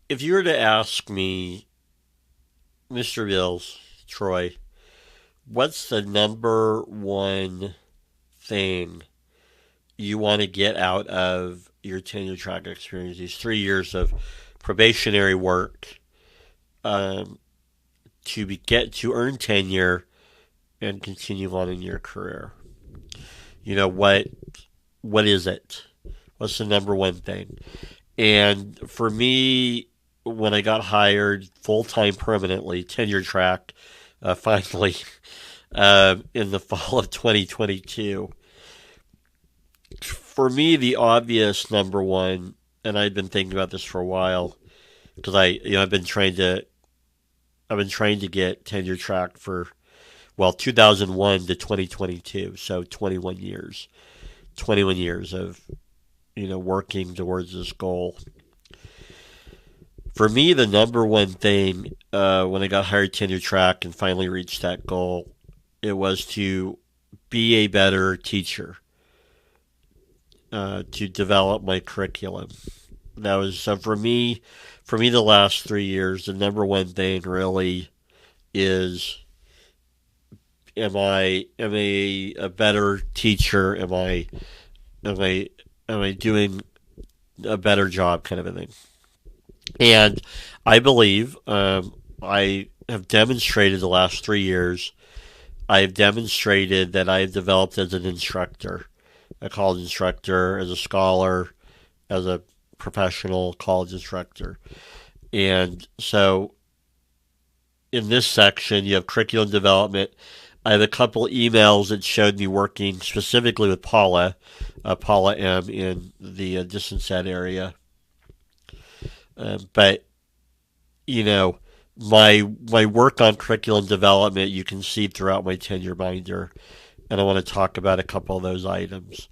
If you were to ask me, Mr. Bills, Troy, what's the number one thing you want to get out of your tenure track experience, these 3 years of probationary work, um, get to earn tenure and continue on in your career? You know what is it? What's the number one thing? And for me, when I got hired full time permanently, tenure track, finally, in the fall of 2022, for me, the obvious number one, and I've been thinking about this for a while because I've been trying to get tenure track for 2001 to 2022, so 21 years of working towards this goal. For me, the number one thing when I got hired tenure track and finally reached that goal, it was to be a better teacher, to develop my curriculum. That was so for me. For me, the last 3 years, the number one thing really is: am I a better teacher? Am I doing a better job, kind of a thing? And I believe I have demonstrated the last 3 years. I have demonstrated that I have developed as an instructor, a college instructor, as a scholar, as a professional college instructor. And so in this section, you have curriculum development. I have a couple emails that showed me working specifically with Paula M. in the distance ed area. But you know, my work on curriculum development you can see throughout my tenure binder, and I want to talk about a couple of those items.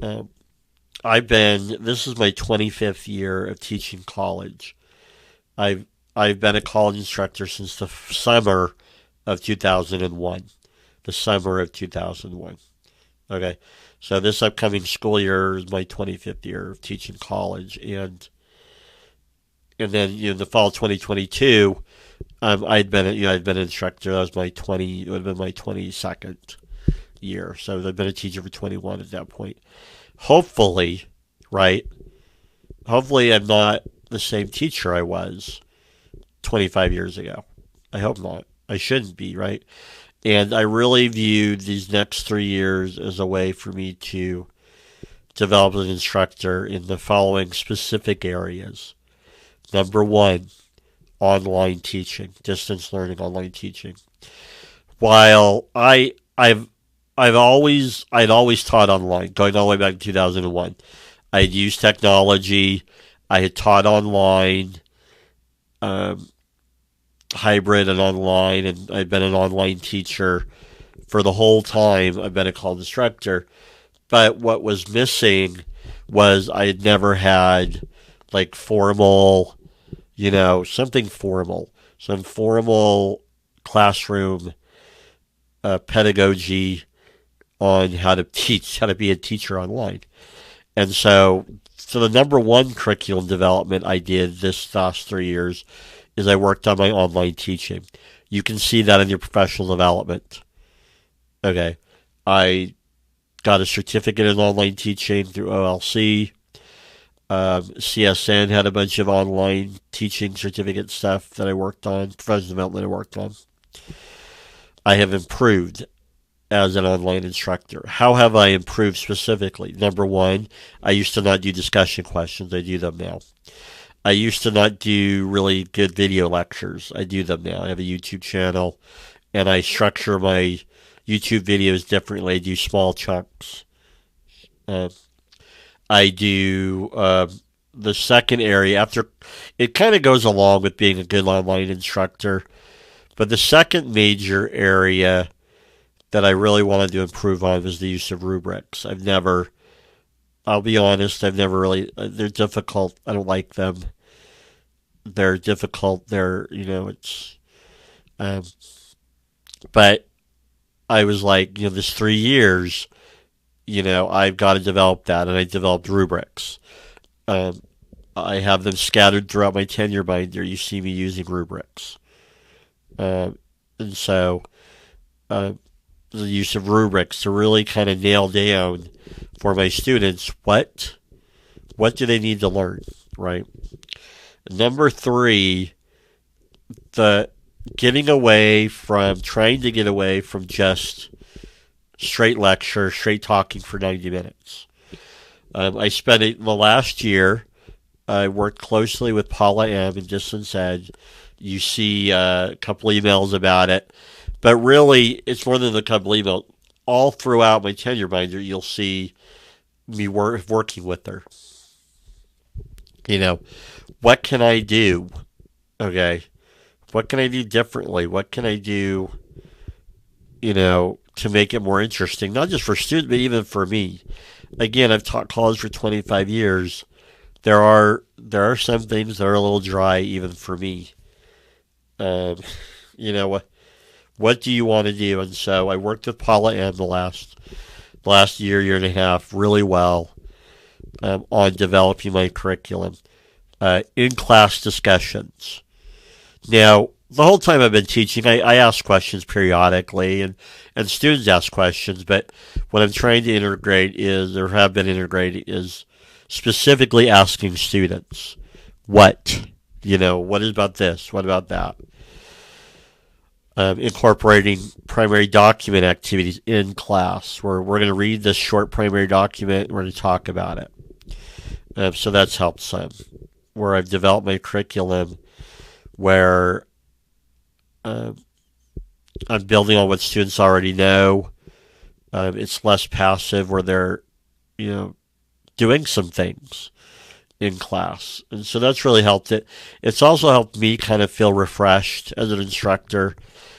Um, this is my 25th year of teaching college. I've I've been a college instructor since the summer of 2001. The summer of 2001. Okay, so this upcoming school year is my 25th year of teaching college, and then the fall of 2022, I'd been an instructor. That was my 20. It would have been my 22nd year. So I've been a teacher for 21 at that point. Hopefully, right? Hopefully, I'm not the same teacher I was 25 years ago. I hope not. I shouldn't be, right? And I really viewed these next 3 years as a way for me to develop as an instructor in the following specific areas. Number one, online teaching, distance learning, online teaching. While I'd always taught online, going all the way back to 2001. I had used technology. I had taught online, um, hybrid and online, and I'd been an online teacher for the whole time I've been a college instructor. But what was missing was I had never had like formal, something formal, some formal classroom pedagogy on how to teach, how to be a teacher online. And so the number one curriculum development I did this last 3 years is I worked on my online teaching. You can see that in your professional development. Okay. I got a certificate in online teaching through OLC. CSN had a bunch of online teaching certificate stuff that I worked on, professional development I worked on. I have improved as an online instructor. How have I improved specifically? Number one, I used to not do discussion questions. I do them now. I used to not do really good video lectures. I do them now. I have a YouTube channel, and I structure my YouTube videos differently. I do small chunks. Uh, I do the second area after it kind of goes along with being a good online instructor, but the second major area that I really wanted to improve on was the use of rubrics. I'll be honest, I've never really, they're difficult. I don't like them. They're difficult. It's, um, but I was like, this 3 years, I've got to develop that, and I developed rubrics. Um, I have them scattered throughout my tenure binder. You see me using rubrics. Uh, and so uh, the use of rubrics to really kind of nail down for my students what do they need to learn, right? Number three, the trying to get away from just straight lecture, straight talking for 90 minutes. I spent the last year, I worked closely with Paula M. in Distance Ed. You see a couple emails about it, but really, it's more than a couple emails. All throughout my tenure binder, you'll see me working with her. You know, what can I do? Okay. What can I do differently? What can I do, to make it more interesting? Not just for students, but even for me. Again, I've taught college for 25 years. There are some things that are a little dry even for me. Um, what do you want to do? And so I worked with Paula M the last year and a half really well on developing my curriculum. In class discussions. Now, the whole time I've been teaching, I ask questions periodically, and students ask questions, but what I'm trying to integrate is, or have been integrating, is specifically asking students, what? What is about this? What about that? Incorporating primary document activities in class, where we're going to read this short primary document, and we're going to talk about it. So that's helped some. Where I've developed my curriculum, where I'm building on what students already know. It's less passive, where they're, doing some things in class, and so that's really helped it. It's also helped me kind of feel refreshed as an instructor,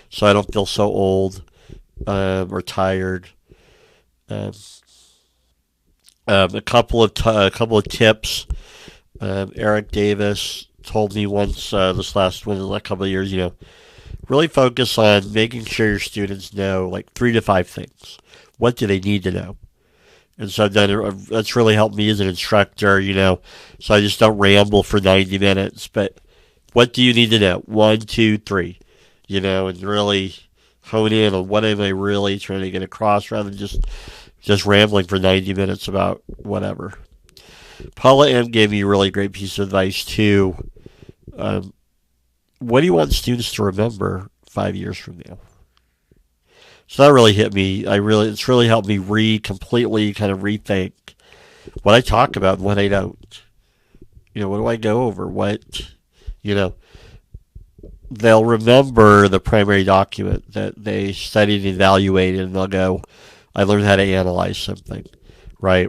so I don't feel so old or tired. Um, a couple of tips. Eric Davis told me once a couple of years, really focus on making sure your students know like 3 to 5 things. What do they need to know? And so that's really helped me as an instructor, so I just don't ramble for 90 minutes. But what do you need to know? 1, 2, 3, and really hone in on what am I really trying to get across rather than just rambling for 90 minutes about whatever. Paula M gave me a really great piece of advice too. What do you want students to remember 5 years from now? So that really hit me. It's really helped me completely kind of rethink what I talk about and what I don't. What do I go over? You know, they'll remember the primary document that they studied and evaluated, and they'll go, I learned how to analyze something, right?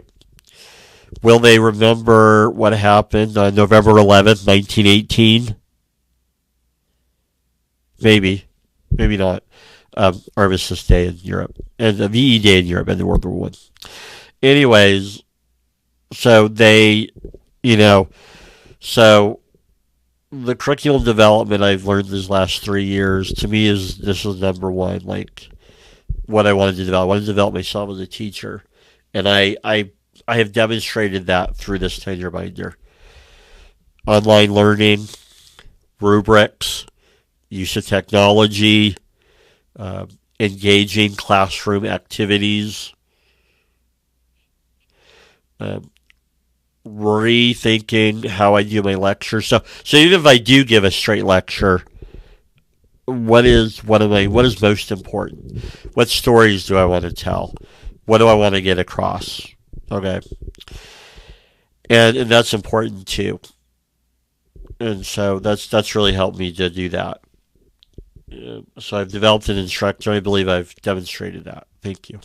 Will they remember what happened on November 11th, 1918? Maybe. Maybe not. Armistice Day in Europe. And the VE Day in Europe and the World War One. Anyways, so so the curriculum development I've learned these last 3 years, to me, this is number one, like what I wanted to develop. I wanted to develop myself as a teacher. And I have demonstrated that through this tenure binder. Online learning, rubrics, use of technology, engaging classroom activities, rethinking how I do my lectures. So even if I do give a straight lecture, what is most important? What stories do I want to tell? What do I want to get across? Okay. And that's important too. And so that's really helped me to do that. So I've developed an instructor. I believe I've demonstrated that. Thank you.